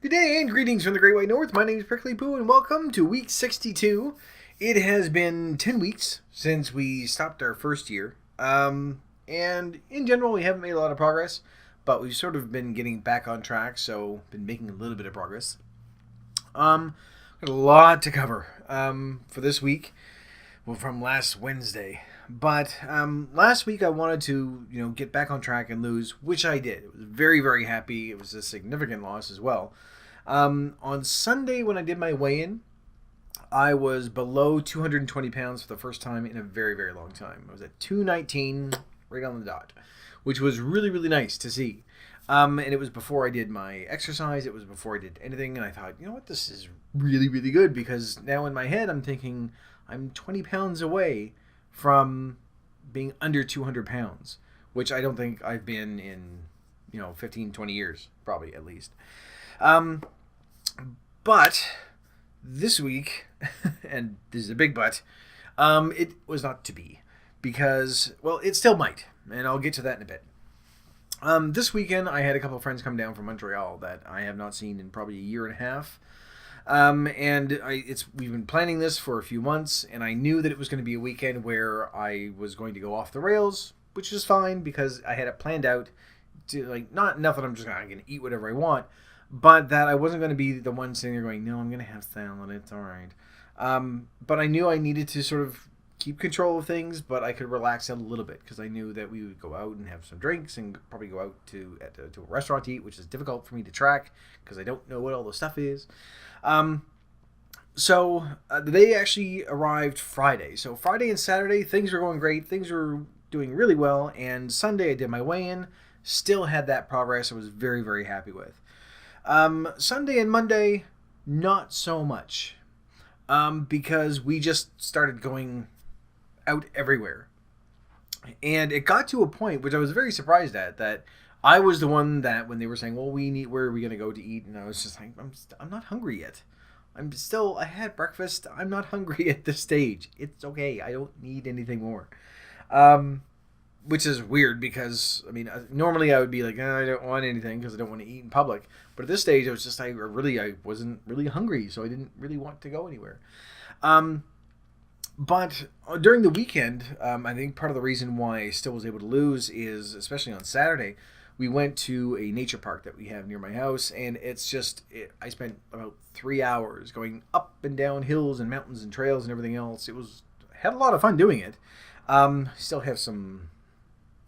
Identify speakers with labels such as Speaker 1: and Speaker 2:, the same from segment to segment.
Speaker 1: Good day and greetings from the Great White North. My name is Prickly Poo and welcome to week 62. It has been 10 weeks since we stopped our first year. And in general, we haven't made a lot of progress, but we've sort of been getting back on track, so been making a little bit of progress. Got a lot to cover for this week, well, from last Wednesday. But last week I wanted to, get back on track and lose, which I did. I was very, very happy. It was a significant loss as well. On Sunday when I did my weigh-in, I was below 220 pounds for the first time in a very, very long time. I was at 219, right on the dot, which was really, really nice to see. And it was before I did my exercise. It was before I did anything. And I thought, you know what, this is really, really good, because now in my head I'm thinking I'm 20 pounds away from being under 200 pounds, which I don't think I've been in, 15, 20 years, probably at least. But this week, and this is a big but, it was not to be, because, well, it still might, and I'll get to that in a bit. This weekend, I had a couple of friends come down from Montreal that I have not seen in probably a year and a half. We've been planning this for a few months, and I knew that it was going to be a weekend where I was going to go off the rails, which is fine because I had it planned out to, not enough that I'm just going to eat whatever I want, but that I wasn't going to be the one sitting there going, no, I'm going to have salad, it's all right. But I knew I needed to sort of keep control of things, but I could relax a little bit because I knew that we would go out and have some drinks and probably go out to a restaurant to eat, which is difficult for me to track because I don't know what all the stuff is. So they actually arrived Friday. So Friday and Saturday, things were going great. Things were doing really well. And Sunday, I did my weigh-in. Still had that progress I was very, very happy with. Sunday and Monday, not so much. Because we just started going out everywhere. And it got to a point, which I was very surprised at, that I was the one that when they were saying, well, where are we going to go to eat? And I was just like, I'm not hungry yet. I had breakfast. I'm not hungry at this stage. It's okay. I don't need anything more. Which is weird because, normally I would be like, I don't want anything because I don't want to eat in public. But at this stage, it was just, I wasn't really hungry, so I didn't really want to go anywhere. But during the weekend, I think part of the reason why I still was able to lose is, especially on Saturday, we went to a nature park that we have near my house, and I spent about 3 hours going up and down hills and mountains and trails and everything else. Had a lot of fun doing it. Still have some,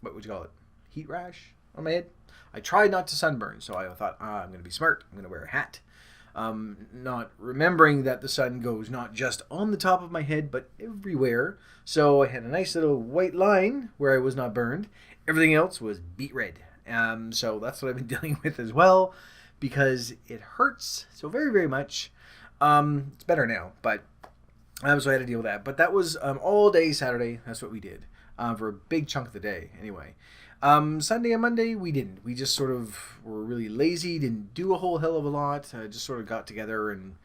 Speaker 1: what would you call it, heat rash on my head. I tried not to sunburn, so I thought, I'm going to be smart. I'm going to wear a hat. Not remembering that the sun goes not just on the top of my head, but everywhere. So I had a nice little white line where I was not burned. Everything else was beet red. So that's what I've been dealing with as well, because it hurts so very, very much. It's better now, but so I had to deal with that. But that was all day Saturday. That's what we did for a big chunk of the day anyway. Sunday and Monday, we didn't. We just sort of were really lazy, didn't do a whole hell of a lot. Just sort of got together and,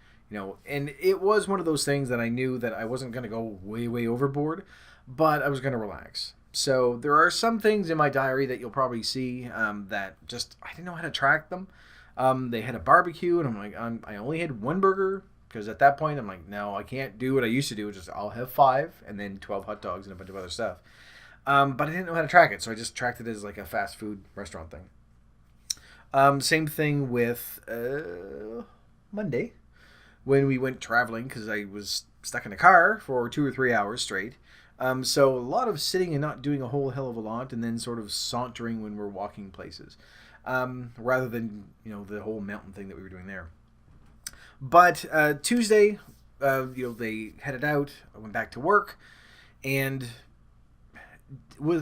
Speaker 1: and it was one of those things that I knew that I wasn't going to go way, way overboard, but I was going to relax. So there are some things in my diary that you'll probably see that just, I didn't know how to track them. They had a barbecue, and I'm like, I only had one burger, because at that point, I'm like, no, I can't do what I used to do, just I'll have 5, and then 12 hot dogs and a bunch of other stuff. But I didn't know how to track it, so I just tracked it as like a fast food restaurant thing. Same thing with Monday, when we went traveling, because I was stuck in a car for 2 or 3 hours straight. So a lot of sitting and not doing a whole hell of a lot, and then sort of sauntering when we're walking places, rather than, the whole mountain thing that we were doing there. But Tuesday, they headed out. I went back to work, and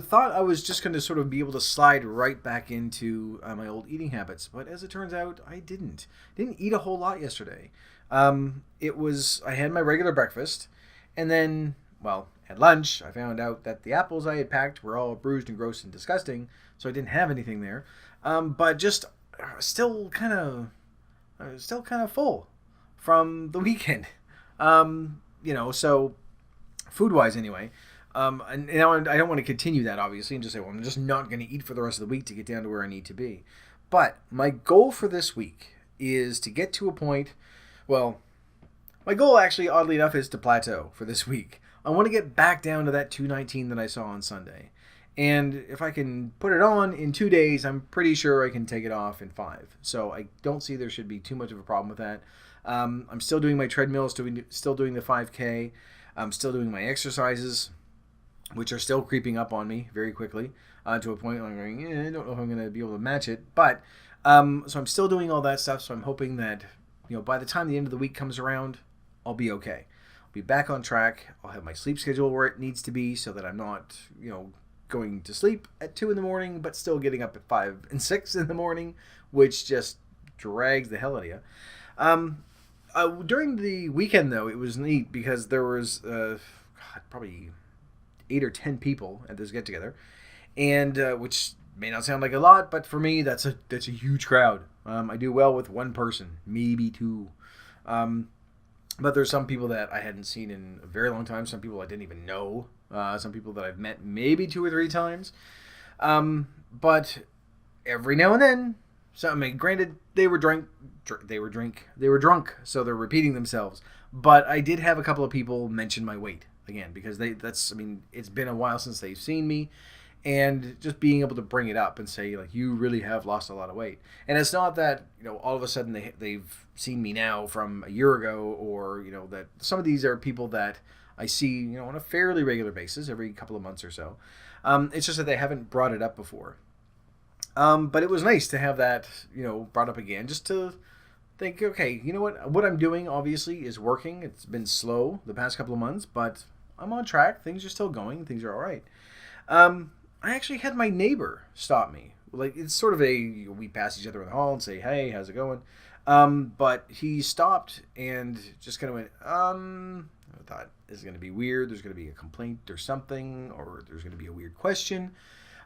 Speaker 1: thought I was just going to sort of be able to slide right back into my old eating habits. But as it turns out, I didn't eat a whole lot yesterday. I had my regular breakfast, and then, at lunch, I found out that the apples I had packed were all bruised and gross and disgusting, so I didn't have anything there. But just still kind of full from the weekend. So food-wise anyway. And now I don't want to continue that, obviously, and just say, well, I'm just not going to eat for the rest of the week to get down to where I need to be. But my goal for this week is to get to a point, well, my goal actually, oddly enough, is to plateau for this week. I want to get back down to that 219 that I saw on Sunday. And if I can put it on in 2 days, I'm pretty sure I can take it off in 5. So I don't see there should be too much of a problem with that. I'm still doing my treadmill, still doing the 5K. I'm still doing my exercises, which are still creeping up on me very quickly to a point where I'm going, I don't know if I'm going to be able to match it. But so I'm still doing all that stuff. So I'm hoping that by the time the end of the week comes around, I'll be okay. I'll be back on track. I'll have my sleep schedule where it needs to be so that I'm not, going to sleep at 2 in the morning, but still getting up at 5 and 6 in the morning, which just drags the hell out of you. During the weekend, though, it was neat because there was probably 8 or 10 people at this get-together, and which may not sound like a lot, but for me, that's a huge crowd. I do well with one person, maybe two. But there's some people that I hadn't seen in a very long time, some people I didn't even know, some people that I've met maybe 2 or 3 times. But every now and then, granted, they were drunk, so they're repeating themselves. But I did have a couple of people mention my weight again, because it's been a while since they've seen me, and just being able to bring it up and say, like, you really have lost a lot of weight. And it's not that, all of a sudden they've seen me now from a year ago, or, that some of these are people that I see, on a fairly regular basis, every couple of months or so. It's just that they haven't brought it up before. But it was nice to have that, brought up again, just to think, okay, you know what I'm doing obviously is working. It's been slow the past couple of months, but I'm on track. Things are still going. Things are all right. I actually had my neighbor stop me. Like, it's sort of we pass each other in the hall and say, hey, how's it going? But he stopped and just kind of went, I thought, this is going to be weird. There's going to be a complaint or something, or there's going to be a weird question.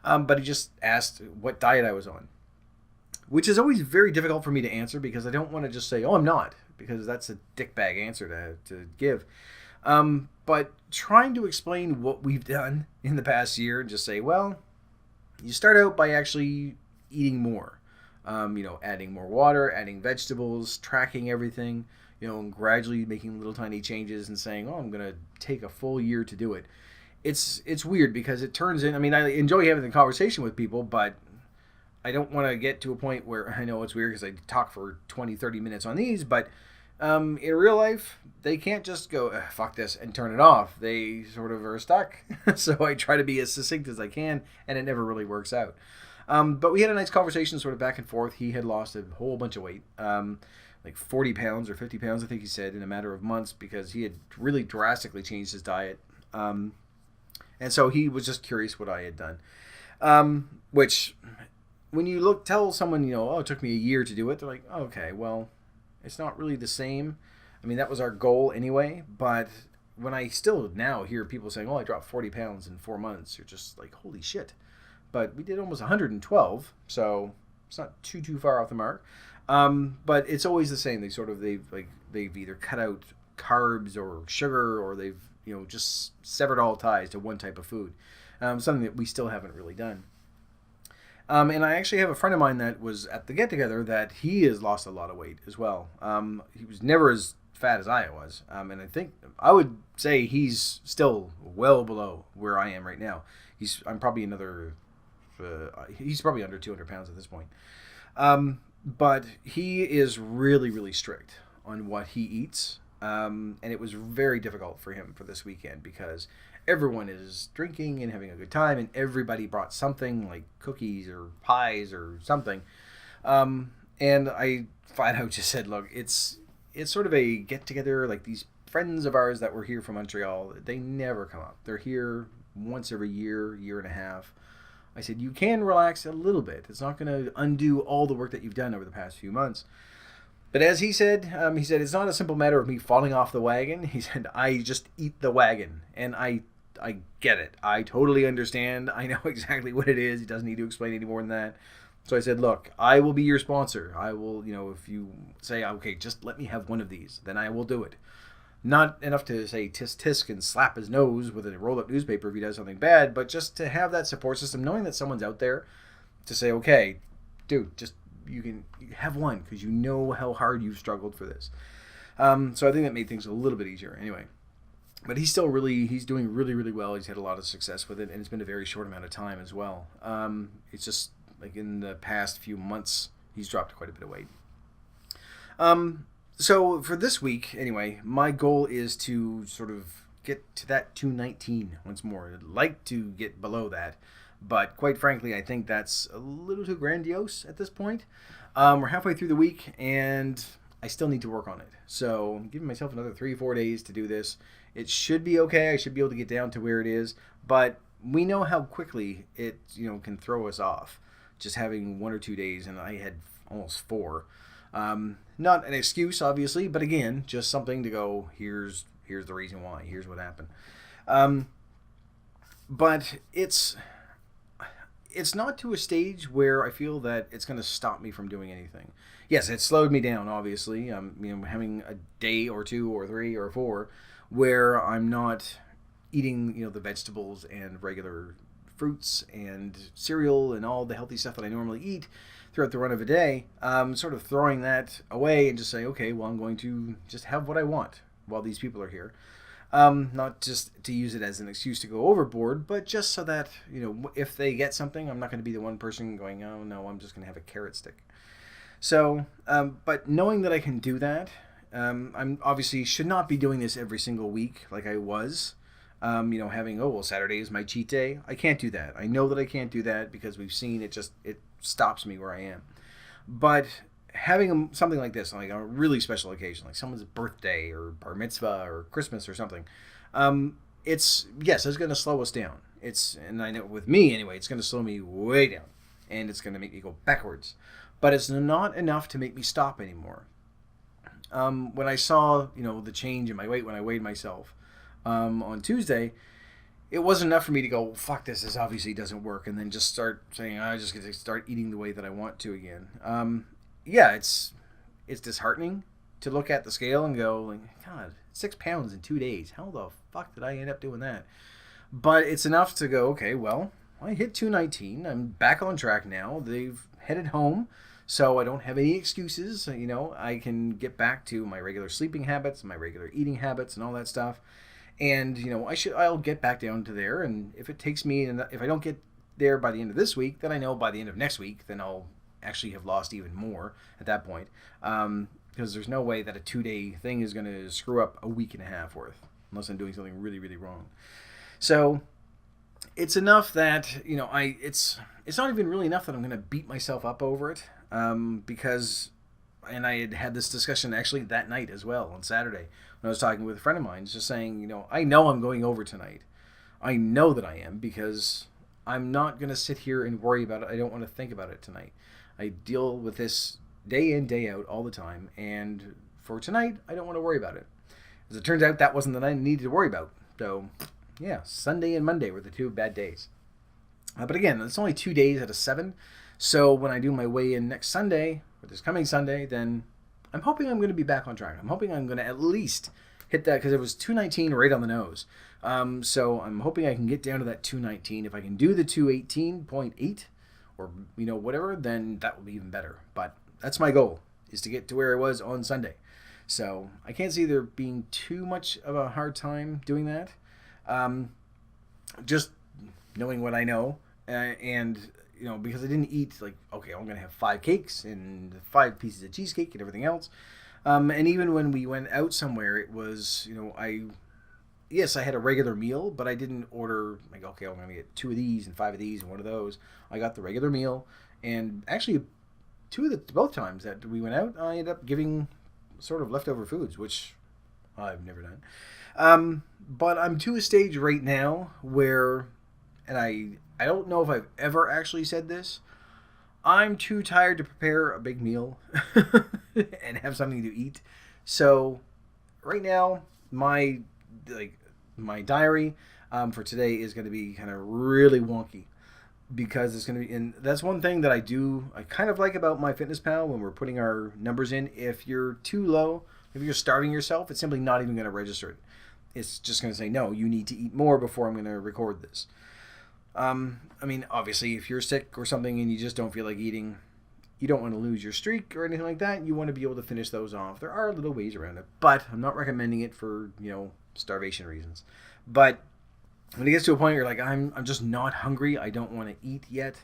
Speaker 1: But he just asked what diet I was on, which is always very difficult for me to answer, because I don't want to just say, oh, I'm not, because that's a dickbag answer to give. But trying to explain what we've done in the past year and just say, well, you start out by actually eating more, adding more water, adding vegetables, tracking everything, and gradually making little tiny changes and saying, oh, I'm going to take a full year to do it. It's weird because it turns in, I enjoy having the conversation with people, but I don't want to get to a point where, I know it's weird because I talk for 20, 30 minutes on these, but in real life, they can't just go, fuck this, and turn it off. They sort of are stuck. So I try to be as succinct as I can, and it never really works out. But we had a nice conversation sort of back and forth. He had lost a whole bunch of weight, like 40 pounds or 50 pounds, I think he said, in a matter of months, because he had really drastically changed his diet. And so he was just curious what I had done. Which, when you tell someone, oh, it took me a year to do it, they're like, oh, okay, well, it's not really the same. That was our goal anyway. But when I still now hear people saying, oh, I dropped 40 pounds in 4 months, you're just like, holy shit. But we did almost 112, so it's not too far off the mark. But it's always the same. They've either cut out carbs or sugar, or they've just severed all ties to one type of food. Something that we still haven't really done. And I actually have a friend of mine that was at the get-together that he has lost a lot of weight as well. He was never as fat as I was. And I would say he's still well below where I am right now. He's probably under 200 pounds at this point. But he is really, really strict on what he eats. And it was very difficult for him for this weekend because everyone is drinking and having a good time, and everybody brought something like cookies or pies or something. And I flat out just said, look, it's sort of a get together. Like, these friends of ours that were here from Montreal, they never come up. They're here once every year and a half. I said, you can relax a little bit. It's not going to undo all the work that you've done over the past few months. But as he said, it's not a simple matter of me falling off the wagon. He said, I just eat the wagon. And I get it. I totally understand. I know exactly what it is. He doesn't need to explain any more than that. So I said, look, I will be your sponsor. I will, if you say, okay, just let me have one of these, then I will do it. Not enough to say tisk tisk and slap his nose with a rolled up newspaper if he does something bad, but just to have that support system, knowing that someone's out there to say, okay, dude, just you can have one because you know how hard you've struggled for this. So I think that made things a little bit easier. Anyway, but he's doing really, really well. He's had a lot of success with it, and it's been a very short amount of time as well. It's just like in the past few months, he's dropped quite a bit of weight. So for this week, anyway, my goal is to sort of get to that 219 once more. I'd like to get below that, but quite frankly, I think that's a little too grandiose at this point. We're halfway through the week, and I still need to work on it. So I'm giving myself another 3-4 days to do this. It should be okay. I should be able to get down to where it is, but we know how quickly it can throw us off. Just having 1 or 2 days, and I had almost 4. Not an excuse, obviously, but again, just something to go, here's the reason why. Here's what happened. But it's not to a stage where I feel that it's going to stop me from doing anything. Yes, it slowed me down, obviously. Having a day or 2 or 3 or 4 where I'm not eating, the vegetables and regular fruits and cereal and all the healthy stuff that I normally eat throughout the run of a day, sort of throwing that away and just saying, okay, well, I'm going to just have what I want while these people are here. Not just to use it as an excuse to go overboard, but just so that, if they get something, I'm not going to be the one person going, oh, no, I'm just going to have a carrot stick. So, but knowing that I can do that, I'm obviously should not be doing this every single week like I was. Having, Saturday is my cheat day. I can't do that. I know that I can't do that because we've seen it stops me where I am. But having something like this, like a really special occasion, like someone's birthday or bar mitzvah or Christmas or something, it's going to slow us down. And I know with me anyway, it's going to slow me way down, and it's going to make me go backwards. But it's not enough to make me stop anymore. When I saw, the change in my weight when I weighed myself on Tuesday, it wasn't enough for me to go, fuck this obviously doesn't work, and then just start saying, I just get to start eating the way that I want to again. It's disheartening to look at the scale and go, like, God, 6 pounds in 2 days. How the fuck did I end up doing that? But it's enough to go, okay, well, I hit 219. I'm back on track now. They've headed home, so I don't have any excuses. I can get back to my regular sleeping habits, my regular eating habits, and all that stuff. And, I'll get back down to there. And if it takes me, and if I don't get there by the end of this week, then I know by the end of next week, then I'll actually have lost even more at that point. Because there's no way that a 2-day thing is going to screw up a week and a half worth, unless I'm doing something really, really wrong. So it's enough that, it's not even really enough that I'm going to beat myself up over it. Because, and I had this discussion actually that night as well on Saturday when I was talking with a friend of mine, just saying, I know I'm going over tonight. I know that I am, because I'm not going to sit here and worry about it. I don't want to think about it tonight. I deal with this day in, day out all the time, and for tonight, I don't want to worry about it. As it turns out, that wasn't that I needed to worry about. So, yeah, Sunday and Monday were the 2 bad days. But again, it's only 2 days out of 7, so when I do my weigh-in next Sunday, or this coming Sunday, then I'm hoping I'm going to be back on track. I'm hoping I'm going to at least hit that, because it was 219 right on the nose. So I'm hoping I can get down to that 219. If I can do the 218.8 or, whatever, then that will be even better. But that's my goal, is to get to where I was on Sunday. So I can't see there being too much of a hard time doing that. Just knowing what I know, and because I didn't eat okay, I'm going to have 5 cakes and 5 pieces of cheesecake and everything else. And even when we went out somewhere, it was, I had a regular meal, but I didn't order, okay, I'm going to get 2 of these and 5 of these and 1 of those. I got the regular meal, and actually both times that we went out, I ended up giving sort of leftover foods, which I've never done. But I'm to a stage right now where, and I don't know if I've ever actually said this, I'm too tired to prepare a big meal and have something to eat. So right now, my diary for today is going to be kind of really wonky, because it's going to be, and that's one thing that I kind of like about MyFitnessPal when we're putting our numbers in. If you're too low, if you're starving yourself, it's simply not even going to register it. It's just going to say, no, you need to eat more before I'm going to record this. Obviously, if you're sick or something and you just don't feel like eating, you don't want to lose your streak or anything like that. You want to be able to finish those off. There are little ways around it, but I'm not recommending it for, starvation reasons. But when it gets to a point where you're like, I'm just not hungry, I don't want to eat yet,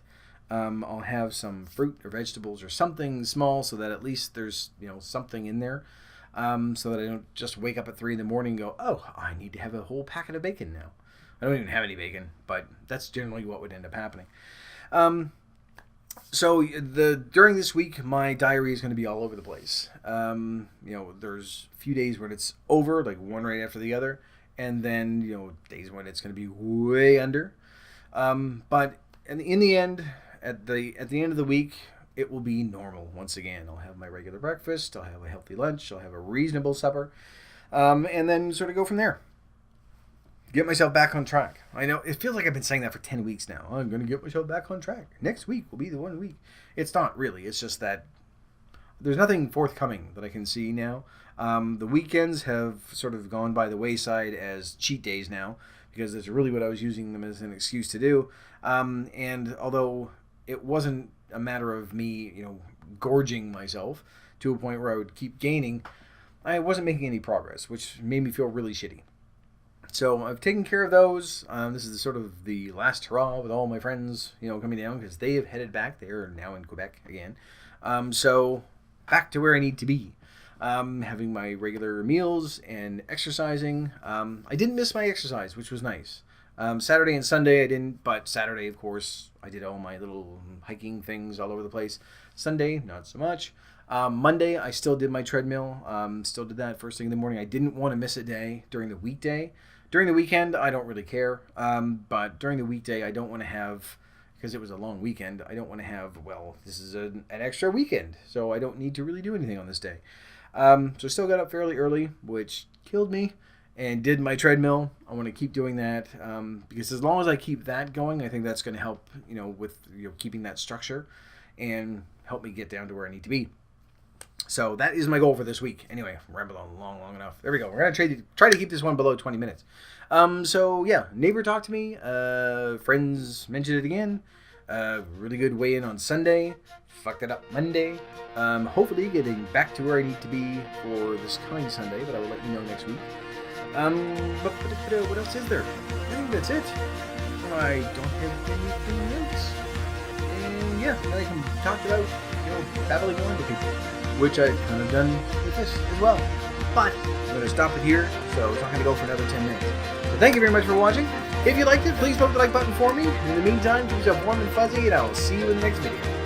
Speaker 1: I'll have some fruit or vegetables or something small so that at least there's, something in there, so that I don't just wake up at 3 in the morning and go, oh, I need to have a whole packet of bacon now. I don't even have any bacon, but that's generally what would end up happening. So during this week, my diary is going to be all over the place. There's a few days when it's over, like one right after the other, and then days when it's going to be way under. But in the end, at the end of the week, it will be normal once again. I'll have my regular breakfast. I'll have a healthy lunch. I'll have a reasonable supper, and then sort of go from there. Get myself back on track. I know it feels like I've been saying that for 10 weeks now. I'm going to get myself back on track. Next week will be the 1 week. It's not really. It's just that there's nothing forthcoming that I can see now. The weekends have sort of gone by the wayside as cheat days now, because that's really what I was using them as an excuse to do. And although it wasn't a matter of me, gorging myself to a point where I would keep gaining, I wasn't making any progress, which made me feel really shitty. So I've taken care of those. This is sort of the last hurrah with all my friends, coming down, because they have headed back. They are now in Quebec again. So back to where I need to be. Having my regular meals and exercising. I didn't miss my exercise, which was nice. Saturday and Sunday I didn't, but Saturday, of course, I did all my little hiking things all over the place. Sunday, not so much. Monday, I still did my treadmill. Still did that first thing in the morning. I didn't want to miss a day during the weekday. During the weekend, I don't really care. But during the weekday, I don't want to have, because it was a long weekend, I don't want to have, this is an extra weekend, so I don't need to really do anything on this day. So I still got up fairly early, which killed me, and did my treadmill. I want to keep doing that, because as long as I keep that going, I think that's going to help, with keeping that structure and help me get down to where I need to be. So that is my goal for this week. Anyway, I'm rambling on long enough. There we go. We're going to try to keep this one below 20 minutes. So yeah, neighbor talked to me. Friends mentioned it again. Really good weigh-in on Sunday. Fucked it up Monday. Hopefully getting back to where I need to be for this coming Sunday, but I will let you know next week. But what else is there? I think that's it. I don't have anything else. And yeah, I can talk about, babbling on to people, which I've kind of done with this as well. But I'm going to stop it here, so it's not going to go for another 10 minutes. So thank you very much for watching. If you liked it, please poke the like button for me. In the meantime, keep yourself warm and fuzzy, and I'll see you in the next video.